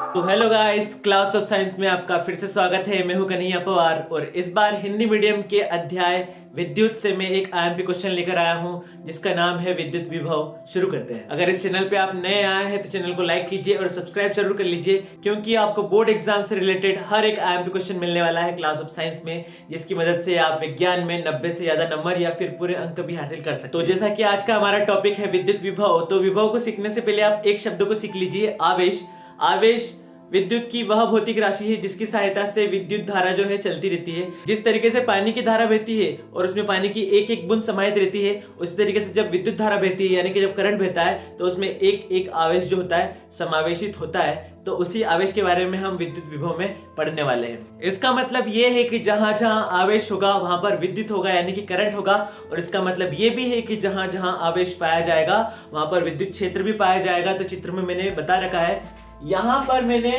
तो hello guys, class of science में आपका फिर से स्वागत है। मैं हूं कन्हैया पवार और इस बार हिंदी मीडियम के अध्याय विद्युत से मैं एक आईएमपी क्वेश्चन लेकर आया हूं जिसका नाम है विद्युत विभव। शुरू करते हैं। अगर इस चैनल पे आप नए आए हैं तो चैनल को लाइक कीजिए और सब्सक्राइब जरूर कर लीजिए, क्योंकि आपको बोर्ड एग्जाम से रिलेटेड हर एक आईएमपी क्वेश्चन मिलने वाला है क्लास ऑफ साइंस में, जिसकी मदद से आप विज्ञान में 90 से ज्यादा नंबर या फिर पूरे अंक भी हासिल कर सकते। तो जैसा कि आज का हमारा टॉपिक है विद्युत विभव, तो विभव को सीखने से पहले आप एक शब्द को सीख लीजिए, आवेश। आवेश विद्युत की वह भौतिक राशि है जिसकी सहायता से विद्युत धारा जो है चलती रहती है। जिस तरीके से पानी की धारा बहती है और उसमें पानी की एक एक बूंद समाहित रहती है, उसी तरीके से जब विद्युत धारा बहती है यानी कि जब करंट बहता है तो उसमें एक एक आवेश जो होता है समावेशित होता है। तो उसी आवेश के बारे में हम विद्युत विभव में पढ़ने वाले हैं। इसका मतलब ये है कि जहां जहां आवेश होगा वहां पर विद्युत होगा यानी कि करंट होगा, और इसका मतलब ये भी है कि जहां जहां आवेश पाया जाएगा वहां पर विद्युत क्षेत्र भी पाया जाएगा। तो चित्र में मैंने बता रखा है, यहां पर मैंने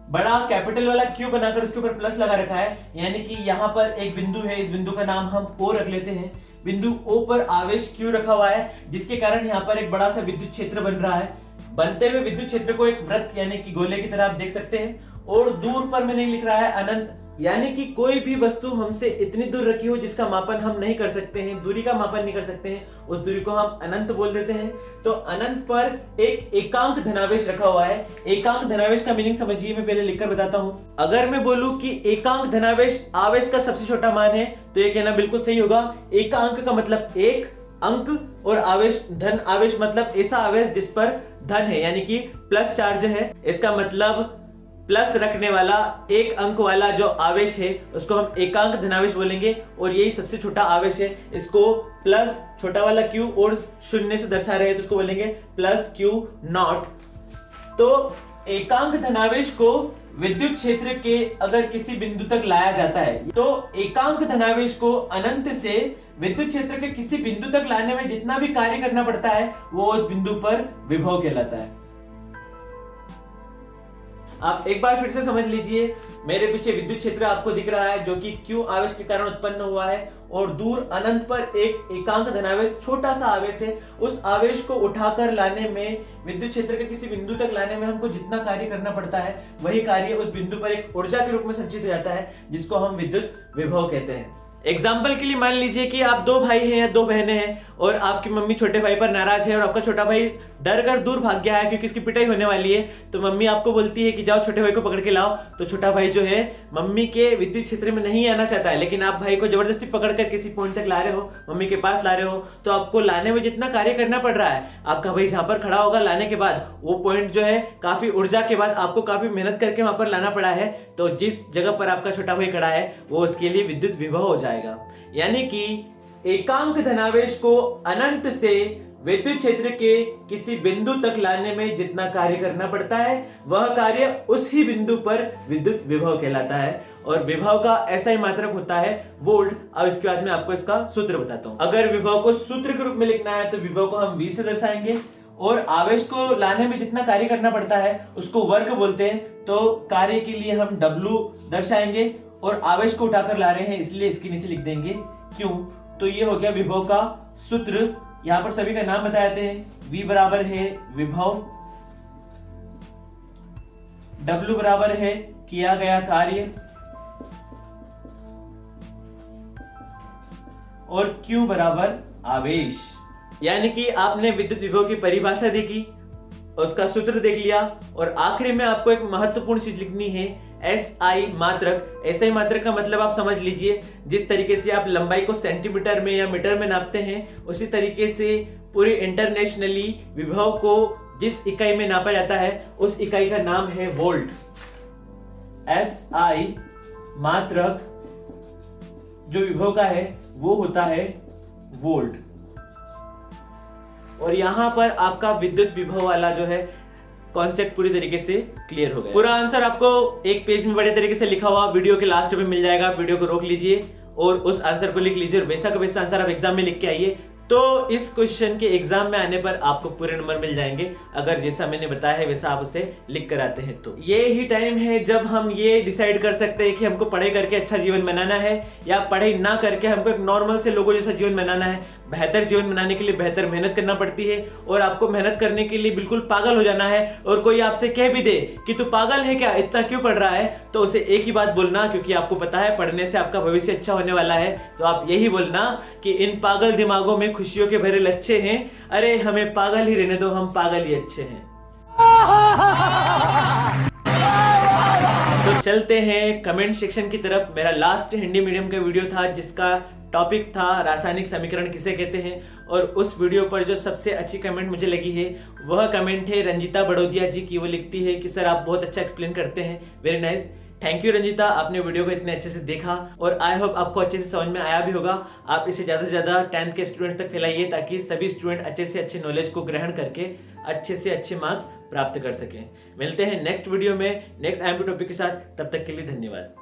बड़ा कैपिटल वाला क्यू बनाकर उसके ऊपर प्लस लगा रखा है, यानी कि यहां पर एक बिंदु है, इस बिंदु का नाम हम O रख लेते हैं। बिंदु O पर आवेश Q रखा हुआ है, जिसके कारण यहां पर एक बड़ा सा विद्युत क्षेत्र बन रहा है। बनते हुए विद्युत क्षेत्र को एक वृत्त यानी कि गोले की तरह आप देख सकते हैं। और दूर पर मैंने लिख रहा है अनंत, यानी कि कोई भी वस्तु हमसे इतनी दूर रखी हो जिसका मापन हम नहीं कर सकते हैं, दूरी का मापन नहीं कर सकते हैं, उस दूरी को हम अनंत बोल देते हैं। तो अनंत पर एक एकांक धनावेश रखा हुआ है। एकांक धनावेश का मीनिंग समझिए, मैं पहले लिखकर बताता हूं। अगर मैं बोलूं कि एकांक धनावेश आवेश का सबसे छोटा मान है तो ये कहना बिल्कुल सही होगा। एकांक का मतलब एक अंक, और आवेश धन आवेश मतलब ऐसा आवेश जिस पर धन है यानी कि प्लस चार्ज है। इसका मतलब प्लस रखने वाला एक अंक वाला जो आवेश है उसको हम एकांक धनावेश बोलेंगे, और यही सबसे छोटा आवेश है। इसको प्लस छोटा वाला क्यू और शून्य से दर्शा रहे हैं तो उसको बोलेंगे प्लस क्यू नॉट। तो एकांक धनावेश को विद्युत क्षेत्र के अगर किसी बिंदु तक लाया जाता है तो एकांक धनावेश को अनंत से विद्युत क्षेत्र के किसी बिंदु तक लाने में जितना भी कार्य करना पड़ता है वो उस बिंदु पर विभव कहलाता है। आप एक बार फिर से समझ लीजिए, मेरे पीछे विद्युत क्षेत्र आपको दिख रहा है जो कि Q आवेश के कारण उत्पन्न हुआ है, और दूर अनंत पर एक एकांक धनावेश छोटा सा आवेश है। उस आवेश को उठाकर लाने में, विद्युत क्षेत्र के किसी बिंदु तक लाने में हमको जितना कार्य करना पड़ता है वही कार्य उस बिंदु पर एक ऊर्जा के रूप में संचित हो जाता है, जिसको हम विद्युत विभव कहते हैं। एग्जाम्पल के लिए मान लीजिए कि आप दो भाई हैं या दो बहनें हैं और आपकी मम्मी छोटे भाई पर नाराज है और आपका छोटा भाई डर कर दूर भाग गया है क्योंकि उसकी पिटाई होने वाली है। तो मम्मी आपको बोलती है कि जाओ छोटे भाई को पकड़ के लाओ। तो छोटा भाई जो है मम्मी के विद्युत क्षेत्र में नहीं आना चाहता है, लेकिन आप भाई को जबरदस्ती पकड़कर किसी पॉइंट तक ला रहे हो, मम्मी के पास ला रहे हो। तो आपको लाने में जितना कार्य करना पड़ रहा है, आपका भाई जहां पर खड़ा होगा लाने के बाद, वो पॉइंट जो है काफी ऊर्जा के बाद आपको काफी मेहनत करके वहां पर लाना पड़ा है। तो जिस जगह पर आपका छोटा भाई खड़ा है वो उसके लिए विद्युत विभव हो जाएगा। यानी कि एकांक धनावेश को अनंत से विद्युत क्षेत्र के किसी बिंदु तक लाने में जितना कार्य करना पड़ता है वह कार्य उस ही बिंदु पर विद्युत विभव कहलाता है। और विभव का ऐसा ही मात्रक होता है वोल्ट। अब इसके बाद मैं आपको इसका सूत्र बताता हूं। अगर विभव को सूत्र के रूप में लिखना है तो विभव को हम V से दर्शाएंगे, और आवेश को लाने में जितना कार्य करना पड़ता है उसको वर्क बोलते हैं। तो कार्य के लिए हम W दर्शाएंगे, और आवेश को उठाकर ला रहे हैं इसलिए इसके नीचे लिख देंगे क्यों। तो ये हो गया विभव का सूत्र। यहां पर सभी का नाम बता देते हैं। V बराबर है विभव, W बराबर है किया गया कार्य, और Q बराबर आवेश। यानी कि आपने विद्युत विभव की परिभाषा देखी, उसका सूत्र देख लिया, और आखिरी में आपको एक महत्वपूर्ण चीज लिखनी है, SI मात्रक। SI मात्रक का मतलब आप समझ लीजिए, जिस तरीके से आप लंबाई को सेंटीमीटर में या मीटर में नापते हैं उसी तरीके से पूरी इंटरनेशनली विभव को जिस इकाई में नापा जाता है उस इकाई का नाम है वोल्ट। SI मात्रक जो विभव का है वो होता है वोल्ट। और यहां पर आपका विद्युत विभव वाला जो है कॉन्सेप्ट पूरी तरीके से क्लियर हो गया। पूरा आंसर आपको एक पेज में बड़े तरीके से लिखा हुआ वीडियो के लास्ट में मिल जाएगा। वीडियो को रोक लीजिए और उस आंसर को लिख लीजिए, और वैसा का वैसा आंसर आप एग्जाम में लिख के आइए। तो इस क्वेश्चन के एग्जाम में आने पर आपको पूरे नंबर मिल जाएंगे अगर जैसा मैंने बताया है वैसा आप उसे लिख कर आते हैं। तो ये ही टाइम है जब हम ये डिसाइड कर सकते हैं कि हमको पढ़ाई करके अच्छा जीवन बनाना है या पढ़ाई ना करके हमको एक नॉर्मल से लोगों जैसा जीवन बनाना है। बेहतर जीवन बनाने के लिए बेहतर मेहनत करना पड़ती है और आपको मेहनत करने के लिए बिल्कुल पागल हो जाना है। और कोई आपसे कह भी दे कि तू पागल है क्या, इतना क्यों पढ़ रहा है, तो उसे एक ही बात बोलना, क्योंकि आपको पता है पढ़ने से आपका भविष्य अच्छा होने वाला है, तो आप यही बोलना कि इन पागल दिमागों में खुशियों के भरे लच्छे हैं, अरे हमें पागल ही रहने दो, हम पागल ही अच्छे हैं। तो चलते हैं कमेंट सेक्शन की तरफ। मेरा लास्ट हिंदी मीडियम का वीडियो था जिसका टॉपिक था रासायनिक समीकरण किसे कहते हैं, और उस वीडियो पर जो सबसे अच्छी कमेंट मुझे लगी है वह कमेंट है रंजीता बड़ौदिया जी की। वो लिखती है कि सर आप बहुत अच्छा एक्सप्लेन करते हैं, very nice. Thank you Ranjita, आपने वीडियो को इतने अच्छे से देखा और आई होप आपको अच्छे से समझ में आया भी होगा। आप इसे ज़्यादा से ज़्यादा 10th के स्टूडेंट्स तक फैलाइए ताकि सभी स्टूडेंट अच्छे से अच्छे नॉलेज को ग्रहण करके अच्छे से अच्छे मार्क्स प्राप्त कर सकें। मिलते हैं नेक्स्ट वीडियो में नेक्स्ट IMP टॉपिक के साथ, तब तक के लिए धन्यवाद।